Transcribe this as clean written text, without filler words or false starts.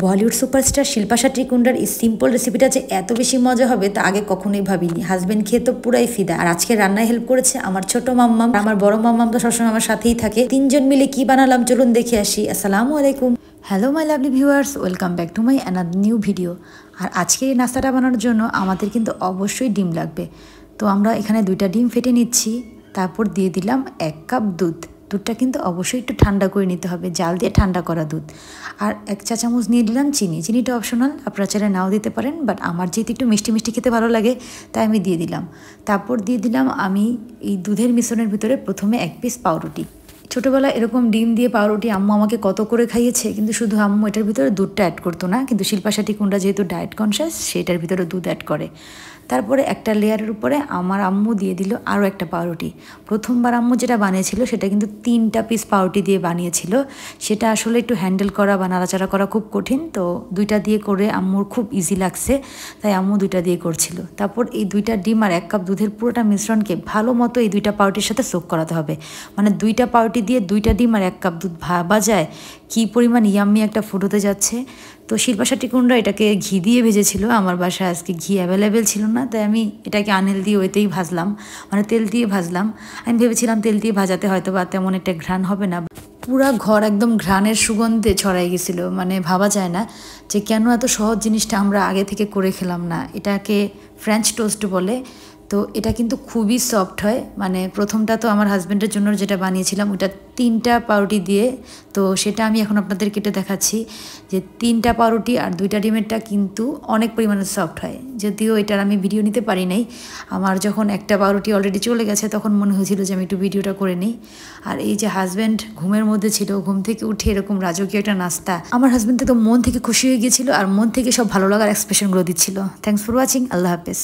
Bollywood superstar Shilpa Shetty কুন্ডার এই simple রেসিপিটা যে এত বেশি মজা হবে তা আগে কখনোই ভাবিনি। হাজবেন্ড খেয়ে তো পুরাই ফিদা। আর আজকে রান্নায় হেল্প করেছে আমার ছোট মাম্মাম। আমার বড় মাম্মাম তো সবসময় আমার সাথেই থাকে। তিনজন মিলে কি বানালাম চলুন দেখে আসি। আসসালামু আলাইকুম। Hello my lovely viewers, welcome back to my another new video. আর আজকে এই নাস্তাটা বানানোর জন্য আমাদের কিন্তু অবশ্যই ডিম লাগবে। তো আমরা এখানে 2টা ডিম ফেটে নিচ্ছি, তারপর দিয়ে দিলাম 1 কাপ দুধ। দুধটা কিন্তু অবশ্যই একটু ঠান্ডা করে নিতে হবে, জাল দিয়ে ঠান্ডা করা দুধ। আর 1 চা চামচ নিয়ে দিলাম চিনি। চিনিটা অপশনাল, আপনারা চাইলে নাও দিতে পারেন, বাট আমার যেহেতু একটু মিষ্টি মিষ্টি খেতে ভালো লাগে তাই আমি দিয়ে দিলাম। তারপর দিয়ে দিলাম আমি এই দুধের মিশ্রণের ভিতরে প্রথমে 1 পিস পাউরুটি। ছোটোবেলায় এরকম ডিম দিয়ে পাউরুটি আম্মু আমাকে কত করে খাইয়েছে, কিন্তু শুধু আম্মু এটার ভিতরে দুধটা অ্যাড করতো না, কিন্তু শিল্পা শেট্টি কুন্ডা যেহেতু ডায়েট কনসিয়াস সেটার ভিতরে দুধ অ্যাড করে। তারপরে একটা লেয়ারের উপরে আমার আম্মু দিয়ে দিল আরও একটা পাউরুটি। প্রথমবার আম্মু যেটা বানিয়েছিল সেটা কিন্তু 3টা পিস পাউরুটি দিয়ে বানিয়েছিল। সেটা আসলে একটু হ্যান্ডেল করা বা নাড়াচাড়া করা খুব কঠিন, তো 2টা দিয়ে করে আম্মুর খুব ইজি লাগছে, তাই আম্মু 2টা দিয়ে করছিল। তারপর এই 2টা ডিম আর 1 কাপ দুধের পুরোটা মিশ্রণকে ভালো মতো এই 2টা পাউরুটির সাথে সোক করাতে হবে। মানে 2টা পাউরুটি দিয়ে 2টা ডিম আর 1 কাপ দুধ ভাবা যায় কী পরিমাণ ইয়াম্মি একটা ফুড হতে যাচ্ছে। তো শিল্পা শেট্টি কুন্ডা এটাকে ঘি দিয়ে ভেজেছিল। আমার বাসায় আজকে ঘি অ্যাভেলেবেল ছিল না, তাই আমি এটাকে আনহেলদি ওয়েতেই ভাজলাম, মানে তেল দিয়ে ভাজলাম। আমি ভেবেছিলাম তেল দিয়ে ভাজাতে হয়তো বা তেমন একটা ঘ্রাণ হবে না। পুরা ঘর একদম ঘ্রাণের সুগন্ধে ছড়াই গেছিল। মানে ভাবা যায় না যে কেন এত সহজ জিনিসটা আমরা আগে থেকে করে খেলাম না। এটাকে ফ্রেঞ্চ টোস্ট বলে। তো এটা কিন্তু খুবই সফট হয়। মানে প্রথমটা তো আমার হাজব্যান্ডের জন্য যেটা বানিয়েছিলাম ওটা 3টা পাউরুটি দিয়ে, তো সেটা আমি এখন আপনাদের কেটে দেখাচ্ছি যে 3টা পাউরুটি আর 2টা ডিমেরটা কিন্তু অনেক পরিমাণে সফট হয়। যদিও এটার আমি ভিডিও নিতে পারি নাই, আমার যখন একটা পাউরুটি অলরেডি চলে গেছে তখন মনে হয়েছিল যে আমি একটু ভিডিওটা করে নিই। আর এই যে হাজব্যান্ড ঘুমের মধ্যে ছিল, ঘুম থেকে উঠে এরকম রাজকীয় একটা নাস্তা, আমার হাজব্যান্ড তো মন থেকে খুশি হয়ে গিয়েছিল আর মন থেকে সব ভালো লাগার এক্সপ্রেশনগুলো দিচ্ছিল। থ্যাংকস ফর ওয়াচিং, আল্লাহ হাফেজ।